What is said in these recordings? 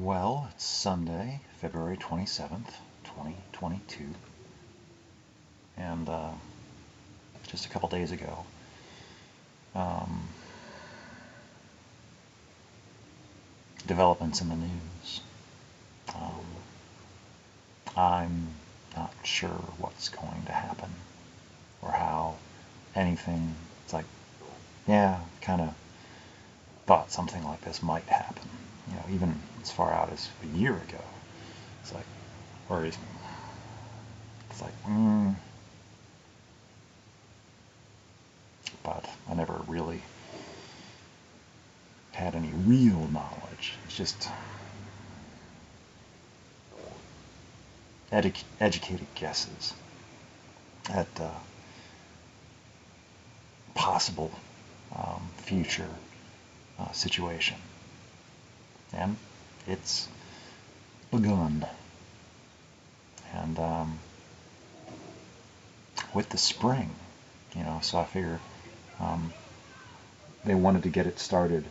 Well, it's Sunday, February 27th, 2022, and just a couple days ago, um, developments in the news. Um, I'm not sure what's going to happen or how anything. It's like, yeah, kind of thought something like this might happen. Even as far out as a year ago. It's like, or it's like, but I never really had any real knowledge. It's just educated guesses at possible future situation. And it's begun. And with the spring, so I figure they wanted to get it started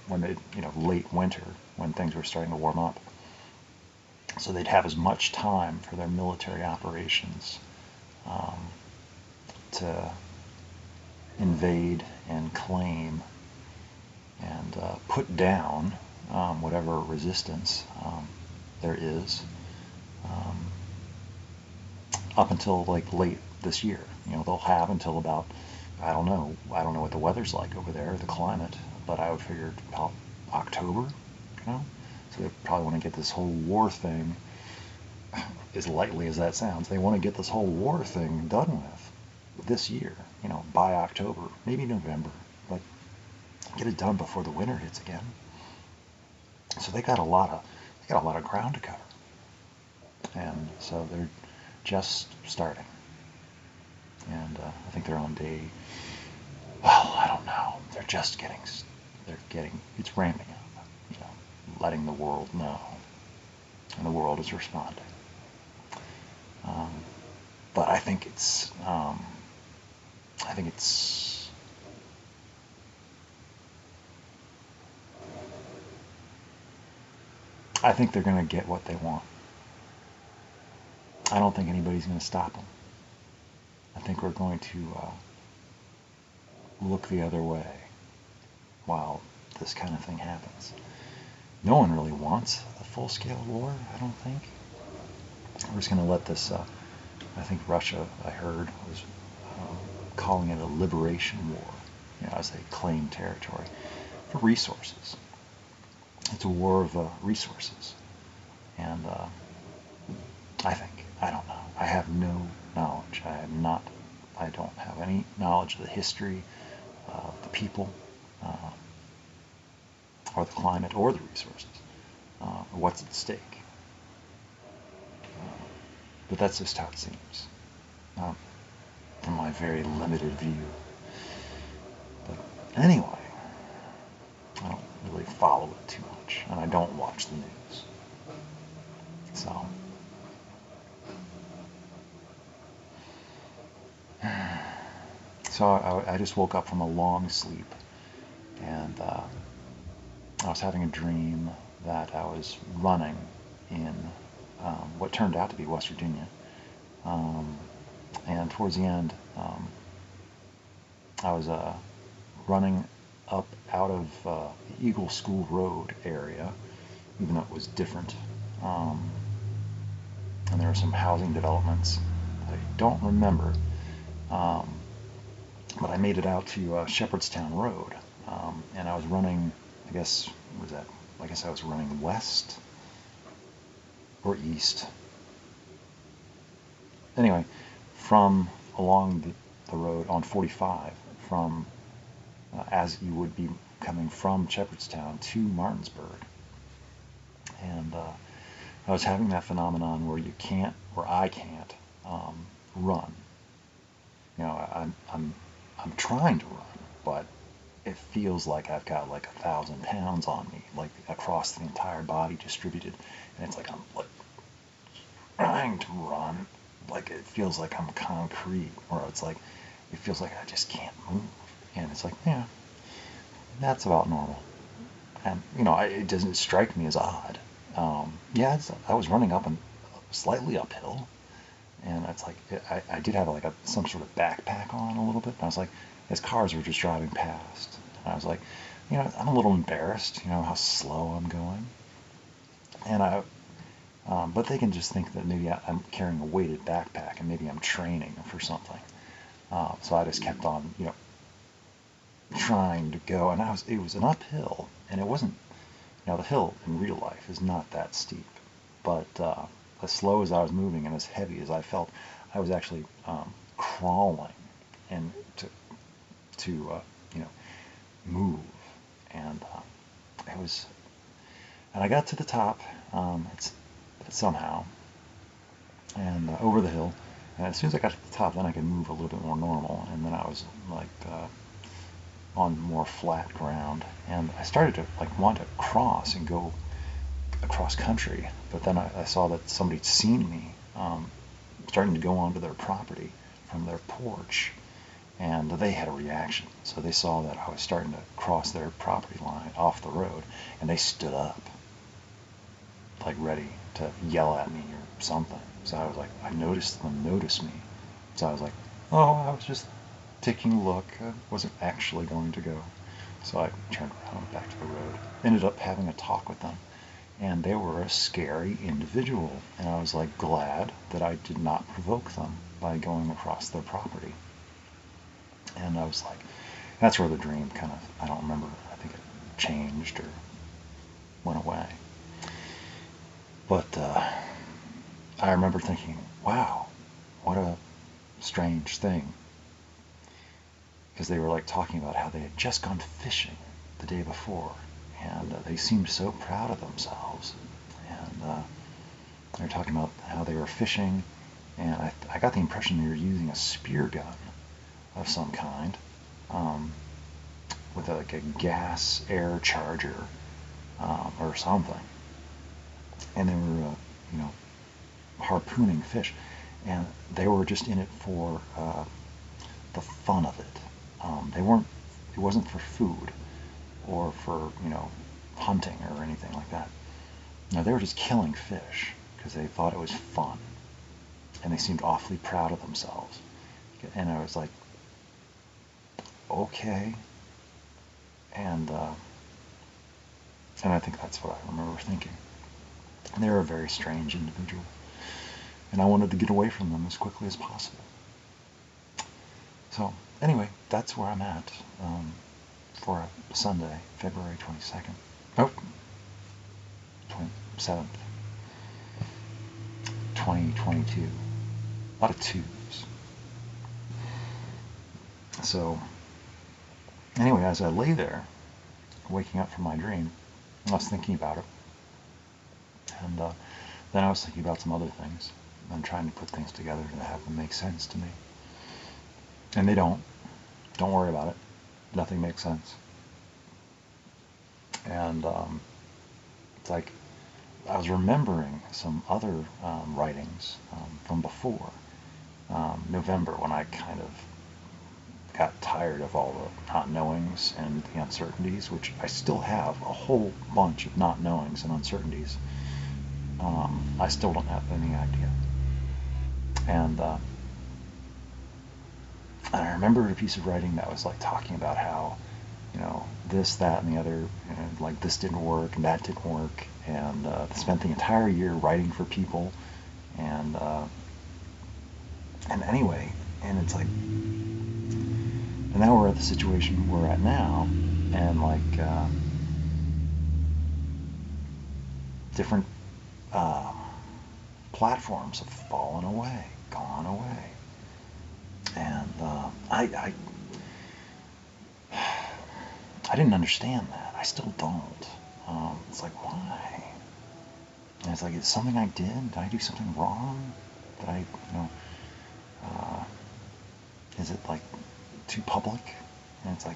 when they, late winter, when things were starting to warm up. So they'd have as much time for their military operations to invade and claim and put down whatever resistance there is up until like late this year. They'll have until about, I don't know what the weather's like over there, the climate, but I would figure about October, So they probably want to get this whole war thing, as lightly as that sounds, they want to get this whole war thing done with this year, by October, maybe November, but get it done before the winter hits again. So they got a lot of ground to cover, and so they're just starting, and I think they're on day. Well, I don't know. It's ramping up, letting the world know, and the world is responding. But I think it's they're going to get what they want. I don't think anybody's going to stop them. I think we're going to look the other way while this kind of thing happens. No one really wants a full-scale war, I don't think. We're just going to let this, I think Russia, I heard, was calling it a liberation war, as they claim territory for resources. It's a war of resources. And I don't know. I have no knowledge. I don't have any knowledge of the history of the people, or the climate, or the resources, or what's at stake. But that's just how it seems, from my very limited view. But anyway, I don't really follow it too much, and I don't watch the news. So I just woke up from a long sleep, and I was having a dream that I was running in what turned out to be West Virginia. And towards the end, I was running up out of the Eagle School Road area, even though it was different. And there were some housing developments that I don't remember. But I made it out to Shepherdstown Road, and I was running, I guess I was running west or east. Anyway, from along the road on 45, from as you would be coming from Shepherdstown to Martinsburg, and I was having that phenomenon where I can't run. I'm trying to run, but it feels like I've got like 1,000 pounds on me, like across the entire body distributed, and it's like I'm like trying to run, like it feels like I'm concrete, or it's like it feels like I just can't move, and it's like, yeah, that's about normal. And, it doesn't strike me as odd. Yeah, I was running up and slightly uphill, and it's like I did have like some sort of backpack on a little bit, and I was like, as cars were just driving past, and I was like, I'm a little embarrassed, how slow I'm going, and but they can just think that maybe I'm carrying a weighted backpack and maybe I'm training for something. So I just kept on, trying to go, and it was an uphill, and it wasn't, the hill in real life is not that steep, but as slow as I was moving and as heavy as I felt, I was actually crawling and to move, and it was, and I got to the top, it's somehow, and over the hill, and as soon as I got to the top, then I could move a little bit more normal, and then I was like on more flat ground, and I started to like want to cross and go across country, but then I saw that somebody'd seen me starting to go onto their property from their porch, and they had a reaction. So they saw that I was starting to cross their property line off the road, and they stood up, like ready to yell at me or something. So I was like, I noticed them notice me. So I was like, oh, I was just taking a look. I wasn't actually going to go. So I turned around and back to the road. Ended up having a talk with them. And they were a scary individual. And I was like glad that I did not provoke them by going across their property. And I was like, that's where the dream kind of, I don't remember, I think it changed or went away. But I remember thinking, wow, what a strange thing. Because they were like talking about how they had just gone fishing the day before, and they seemed so proud of themselves. And they were talking about how they were fishing, and I got the impression they were using a spear gun of some kind, with like a gas air charger or something, and they were, harpooning fish, and they were just in it for the fun of it. They weren't. It wasn't for food or for hunting or anything like that. No, they were just killing fish because they thought it was fun, and they seemed awfully proud of themselves. And I was like, okay, and I think that's what I remember thinking. And they were a very strange individual, and I wanted to get away from them as quickly as possible. So anyway, that's where I'm at for a Sunday, February 22nd. Oh, 27th, 2022. A lot of twos. So anyway, as I lay there, waking up from my dream, I was thinking about it. And then I was thinking about some other things and trying to put things together to have them make sense to me. And they don't. Don't worry about it. Nothing makes sense. And it's like I was remembering some other writings from before November, when I kind of got tired of all the not knowings and the uncertainties, which I still have a whole bunch of not knowings and uncertainties. I still don't have any idea. And I remembered a piece of writing that was like talking about how, this, that, and the other, and like this didn't work and that didn't work, and spent the entire year writing for people, and anyway, and it's like, and now we're at the situation we're at now, and like different platforms have fallen away, gone away, and I didn't understand that. I still don't. It's like, why? And it's like, it's something I did. Did I do something wrong? Did I, is it like too public? And it's like,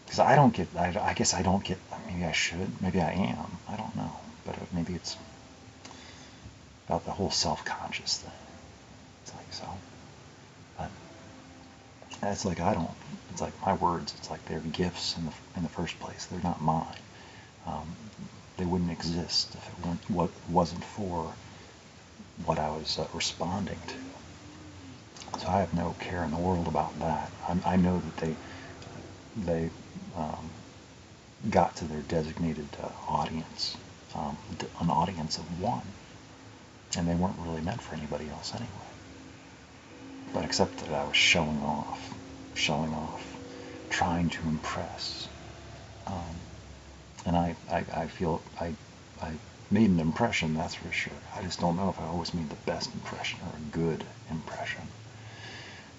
because I don't get, I guess I don't get, maybe I should, maybe I am, I don't know. But maybe it's about the whole self-conscious thing. It's like, so, but And it's like I don't. It's like my words. It's like they're gifts in the first place. They're not mine. Um, they wouldn't exist if it weren't what wasn't for what I was responding to. So I have no care in the world about that. I know that they um, got to their designated audience, an audience of one, and they weren't really meant for anybody else anyway. But except that I was showing off, trying to impress. Um, and I feel I made an impression, that's for sure. I just don't know if I always made the best impression or a good impression.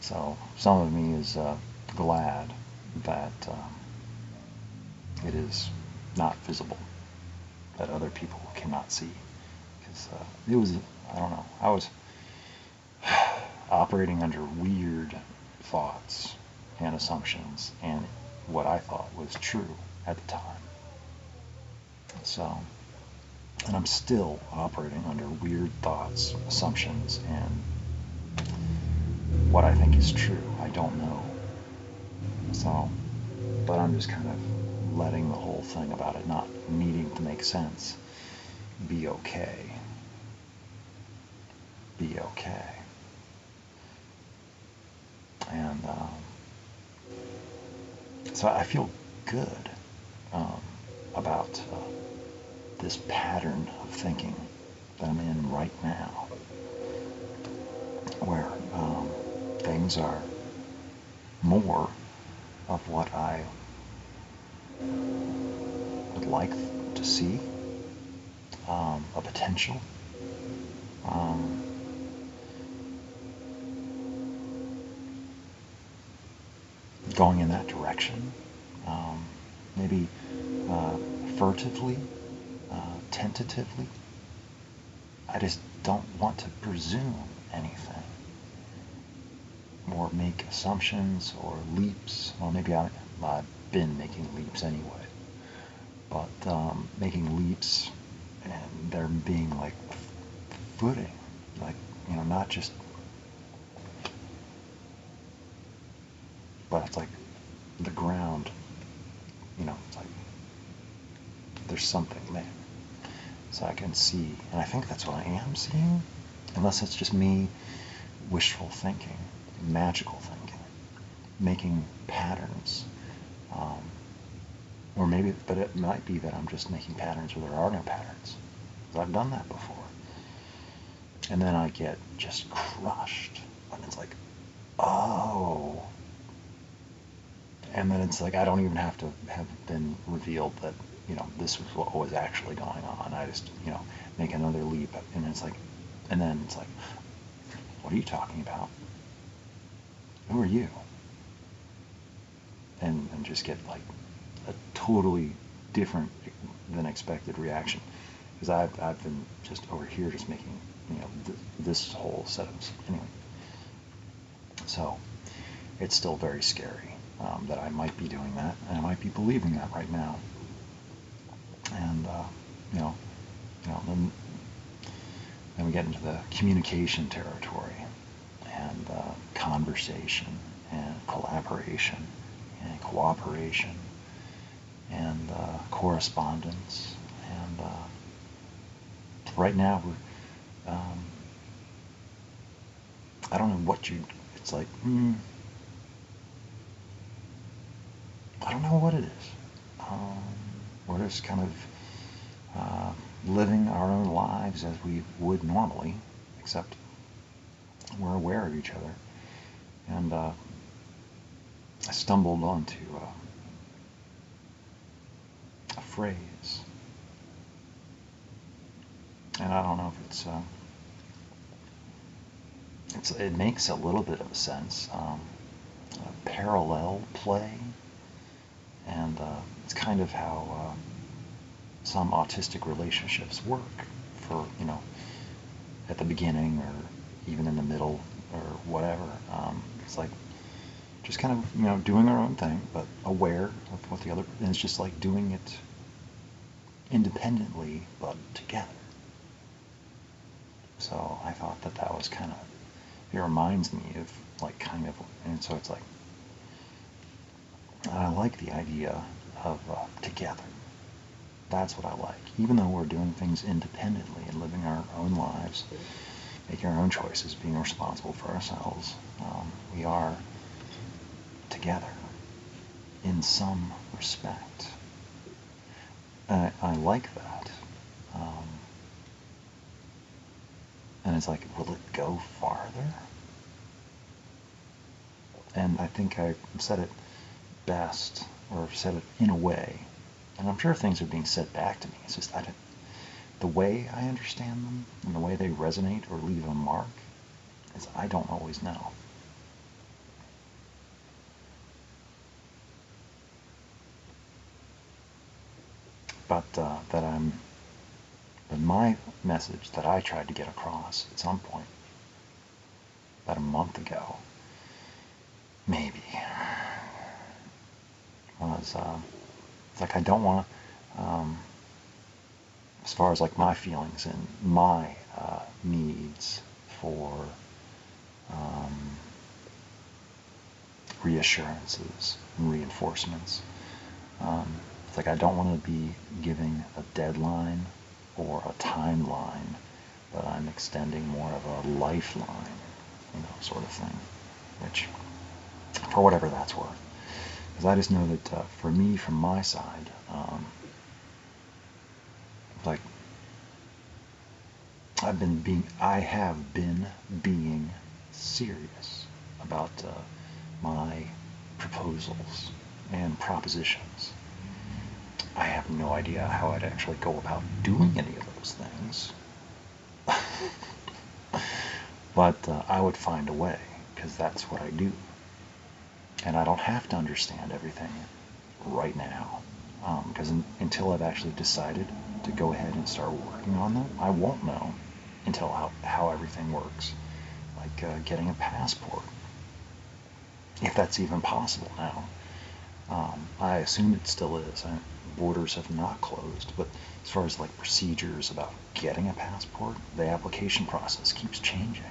So some of me is glad that it is not visible, that other people cannot see. Because it was, I don't know, I was operating under weird thoughts and assumptions and what I thought was true at the time. So, and I'm still operating under weird thoughts, assumptions, and what I think is true. I don't know. So, but I'm just kind of letting the whole thing about it not needing to make sense be okay. Be okay. And so I feel good about this pattern of thinking that I'm in right now, where things are more of what I would like to see, a potential. Going in that direction, maybe furtively, tentatively. I just don't want to presume anything or make assumptions or leaps. Well, maybe I've been making leaps anyway, but making leaps and there being like footing, like, not just, but it's like the ground, it's like there's something there. So I can see, and I think that's what I am seeing, unless it's just me wishful thinking, magical thinking, making patterns. Or maybe, but it might be that I'm just making patterns where there are no patterns. Because I've done that before. And then I get just crushed. And it's like, oh. And then it's like I don't even have to have been revealed that, this was what was actually going on. I just, make another leap. And it's like, and then it's like, what are you talking about? Who are you? And just get like a totally different than expected reaction, because I've been just over here just making this whole set of anyway. So it's still very scary that I might be doing that, and I might be believing that right now. And then we get into the communication territory and conversation and collaboration and cooperation and correspondence. And right now we're, I don't know what it's like, I don't know what it is. We're just kind of living our own lives as we would normally, except we're aware of each other. And I stumbled onto a phrase, and I don't know if it makes a little bit of a sense. A parallel play, and it's kind of how some autistic relationships work. For at the beginning or even in the middle or whatever, it's like just kind of doing our own thing, but aware of what the other, and it's just like doing it independently but together. So I thought that was kind of, it reminds me of like kind of, and so it's like And I like the idea of together. That's what I like. Even though we're doing things independently and living our own lives, making our own choices, being responsible for ourselves, we are together in some respect. I like that. Um, and it's like, will it go farther? And I think I said it best, or said it in a way, and I'm sure things are being said back to me. It's just the way I understand them and the way they resonate or leave a mark is I don't always know. But but my message that I tried to get across at some point, about a month ago, maybe, was it's like I don't want to, as far as like my feelings and my needs for um, reassurances and reinforcements. It's like I don't want to be giving a deadline or a timeline, but I'm extending more of a lifeline, sort of thing, which, for whatever that's worth. Because I just know that for me, from my side, like I have been being serious about my proposals and propositions. I have no idea how I'd actually go about doing any of those things. But I would find a way, because that's what I do. And I don't have to understand everything right now. Because until I've actually decided to go ahead and start working on them, I won't know until how everything works. Like getting a passport, if that's even possible now. I assume it still is. Borders have not closed, but as far as like procedures about getting a passport, the application process keeps changing.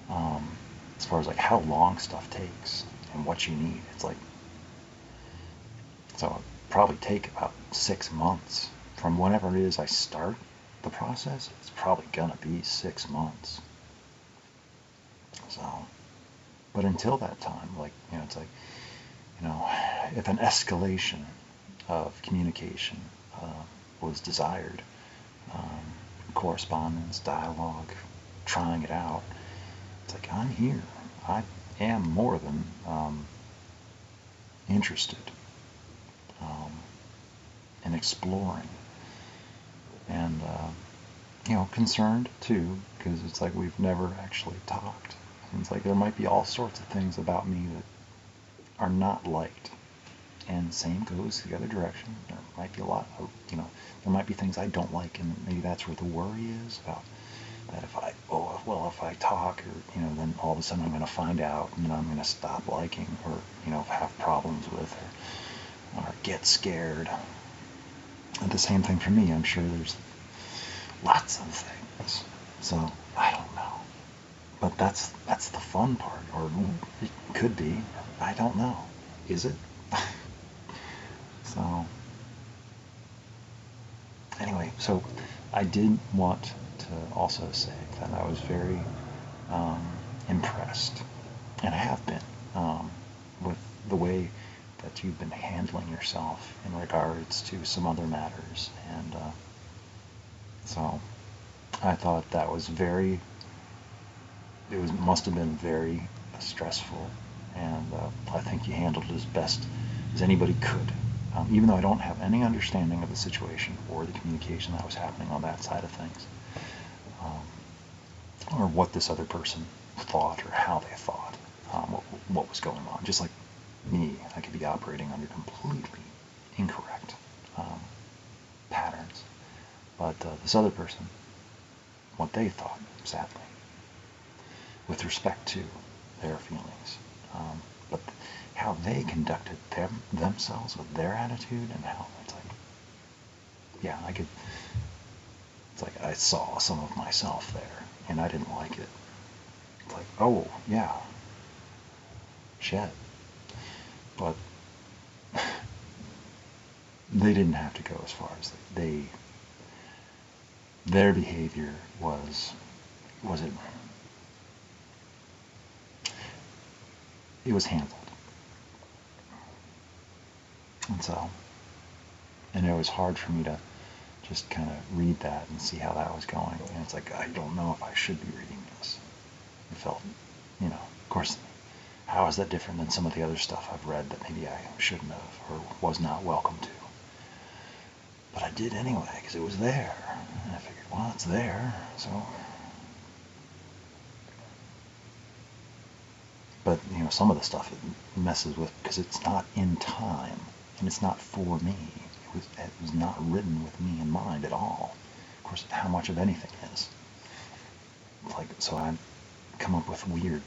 As far as like how long stuff takes and what you need, it's like, so it'll probably take about 6 months from whenever it is I start the process. It's probably gonna be 6 months. So, but until that time, like, it's like, if an escalation of communication was desired, correspondence, dialogue, trying it out, it's like, I'm here. I am more than interested in exploring, and concerned too, because it's like we've never actually talked. And it's like there might be all sorts of things about me that are not liked, and same goes the other direction. There might be a lot of, there might be things I don't like, and maybe that's where the worry is about that if I talk, or then all of a sudden I'm going to find out, and then I'm going to stop liking, or have problems with, or get scared. And the same thing for me. I'm sure there's lots of things. So I don't know, but that's the fun part, or it could be. I don't know. Is it? So anyway, so I did want to also say that I was very impressed, and have been, with the way that you've been handling yourself in regards to some other matters. And so I thought that was must have been very stressful, and I think you handled it as best as anybody could. Even though I don't have any understanding of the situation or the communication that was happening on that side of things, or what this other person thought or how they thought, what was going on. Just like me, I could be operating under completely incorrect patterns. But this other person, what they thought, sadly, with respect to their feelings, but how they conducted themselves with their attitude, and how it's like, yeah, it's like I saw some of myself there, and I didn't like it. It's like, oh, yeah, shit. But they didn't have to go as far as their behavior was it was handled. And so, and it was hard for me to just kind of read that and see how that was going. And it's like, I don't know if I should be reading this. It felt, of course, how is that different than some of the other stuff I've read that maybe I shouldn't have or was not welcome to? But I did anyway, because it was there. And I figured, well, it's there, so. But, some of the stuff it messes with, because it's not in time, and it's not for me. It was not written with me in mind at all. Of course, how much of anything is. So I come up with weird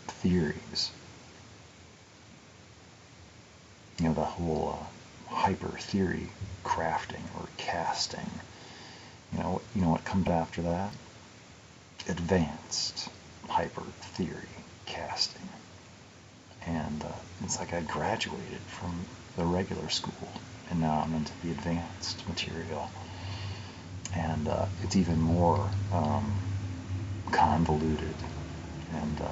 theories. The whole hyper theory crafting or casting. You know what comes after that? Advanced hyper theory casting. And it's like I graduated from the regular school, and now I'm into the advanced material. And it's even more convoluted, and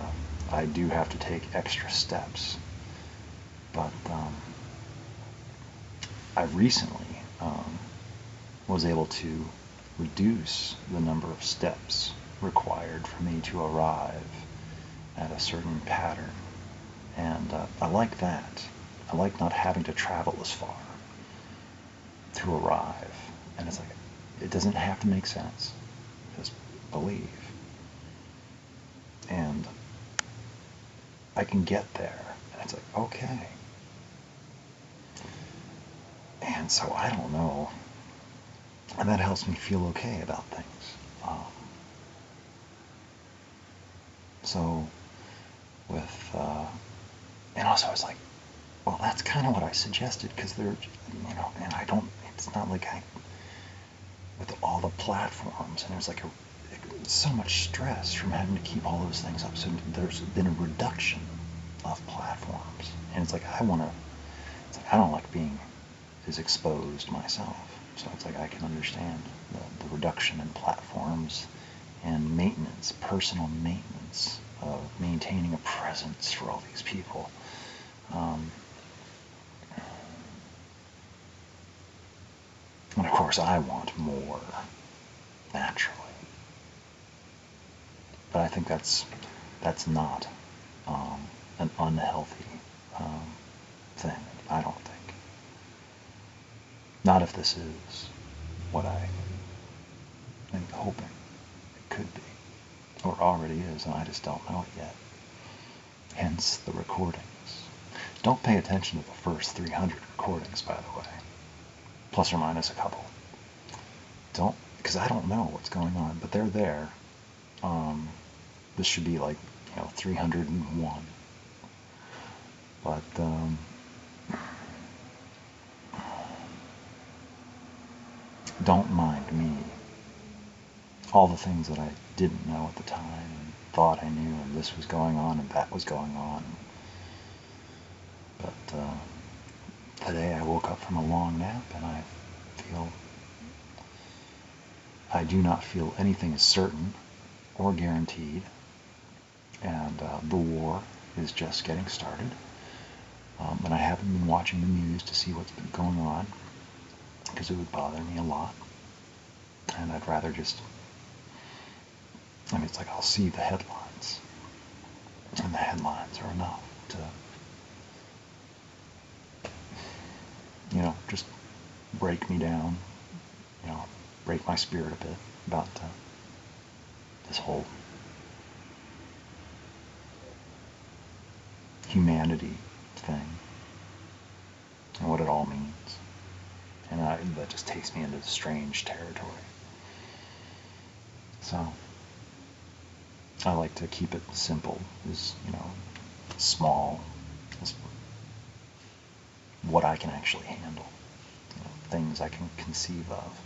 I do have to take extra steps. But I recently was able to reduce the number of steps required for me to arrive at a certain pattern. And I like that. I like not having to travel as far to arrive. And it's like, it doesn't have to make sense. Just believe. And I can get there. And it's like, okay. And so I don't know. And that helps me feel okay about things. So with, and also I was like, well, that's kind of what I suggested, because they're, and I don't, it's not like with all the platforms, and there's like so much stress from having to keep all those things up. So there's been a reduction of platforms, and it's like I don't like being as exposed myself. So it's like I can understand the reduction in platforms and maintenance, personal maintenance of maintaining a presence for all these people. And of course I want more, naturally. But I think that's not an unhealthy thing. I don't think. Not if this is what I am hoping it could be, or already is, and I just don't know it yet. Hence the recordings. Don't pay attention to the first 300 recordings, by the way. Plus or minus a couple. Don't, because I don't know what's going on, but they're there. This should be like, 301. But, don't mind me. All the things that I didn't know at the time, and thought I knew, and this was going on, and that was going on. But, today I woke up from a long nap, and I do not feel anything is certain or guaranteed, and the war is just getting started. And I haven't been watching the news to see what's been going on, because it would bother me a lot. And I'd rather just, it's like I'll see the headlines, and the headlines are enough to, just break me down, break my spirit a bit about this whole humanity thing and what it all means. And that just takes me into strange territory. So I like to keep it simple, as small as what I can actually handle, things I can conceive of.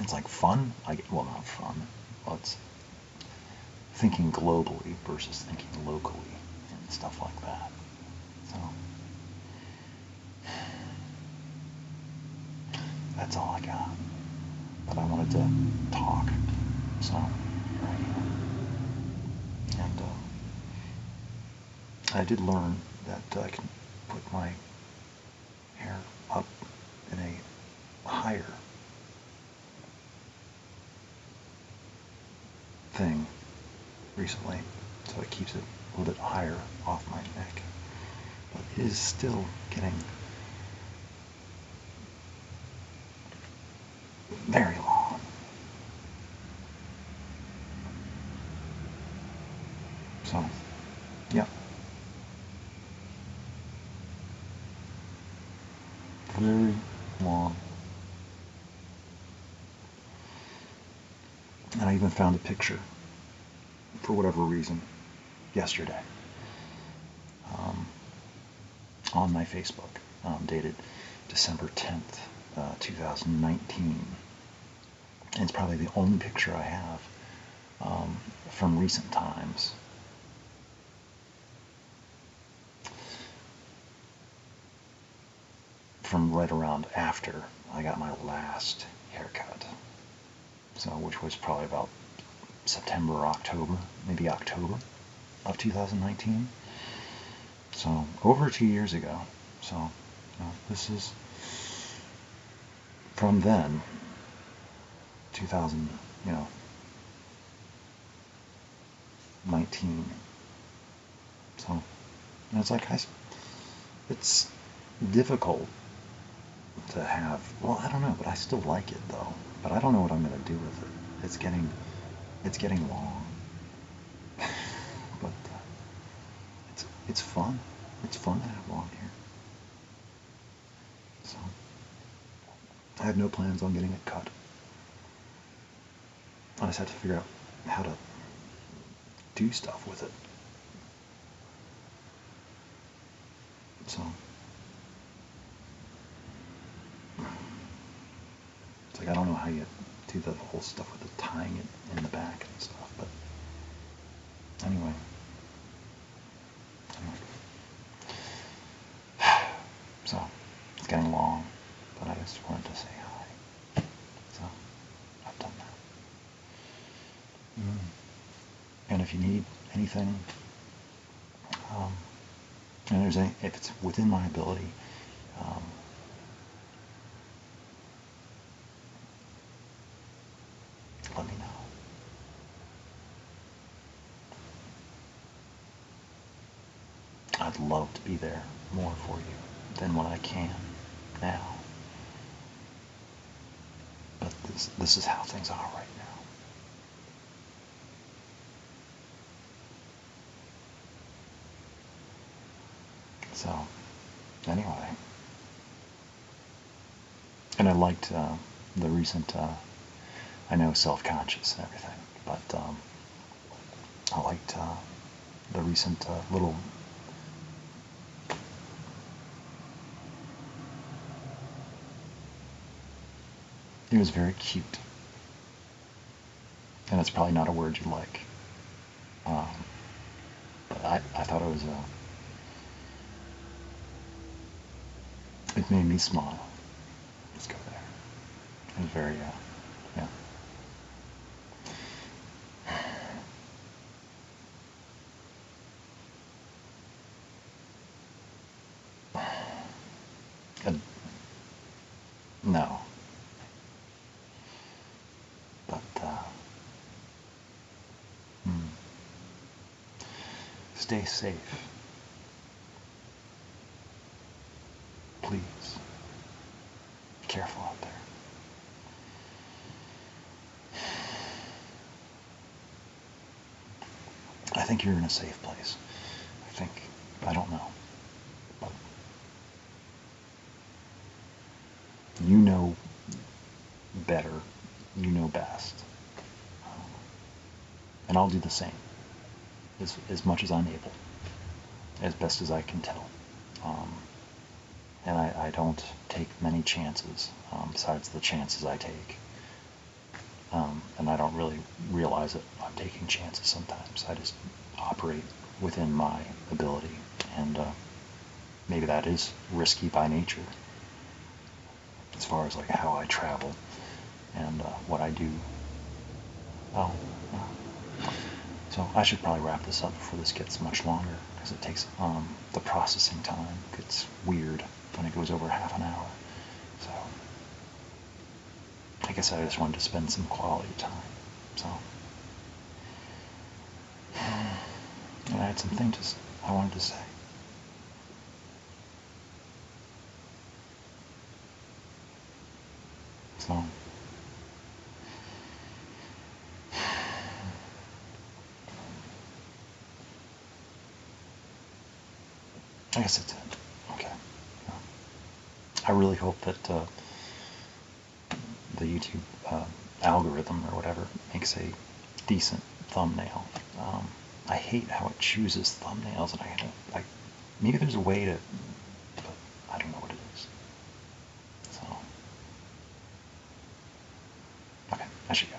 It's like fun. Not fun. Well, it's thinking globally versus thinking locally and stuff like that. So that's all I got. But I wanted to talk, so here I am. And I did learn that I can put my hair up in a higher thing recently, so it keeps it a little bit higher off my neck. But it is still getting very long. So, yeah. Very long. And I even found a picture, for whatever reason, yesterday, on my Facebook, dated December 10th, 2019. And it's probably the only picture I have from recent times. From right around after I got my last haircut. So, which was probably about September or October, maybe October of 2019. So, over 2 years ago. So, this is from then, 2000, 19. So, and it's like, it's difficult to have, well, I don't know, but I still like it though. But I don't know what I'm going to do with it. It's getting long. But it's fun. It's fun to have long hair. So I have no plans on getting it cut. I just have to figure out how to do stuff with it. So it's like, I don't know how you do the whole stuff with the tying it in the back and stuff, but anyway. So it's getting long, but I just wanted to say hi. So I've done that. And if you need anything, and if it's within my ability, let me know. I'd love to be there more for you than what I can now. But this is how things are right now. So, anyway. And I liked the recent, I know self-conscious and everything, but I liked the recent little it was very cute. And it's probably not a word you like. But I thought it was it made me smile. Let's go there. It was very, yeah. No. But, stay safe. Please. Be careful out there. I think you're in a safe place. I don't know. But you know better. You know best. And I'll do the same. As much as I'm able. As best as I can tell. And I don't take many chances, besides the chances I take. And I don't really realize that I'm taking chances sometimes. I just operate within my ability, and maybe that is risky by nature. as far as like how I travel and what I do. Oh, yeah. So I should probably wrap this up before this gets much longer, because it takes the processing time gets weird when it goes over half an hour. So I guess I just wanted to spend some quality time. So and I had some things I wanted to say. So I guess that's it. Okay. I really hope that the YouTube algorithm or whatever makes a decent thumbnail. I hate how it chooses thumbnails, and I maybe there's a way to, but I don't know what it is. So, okay, I should go.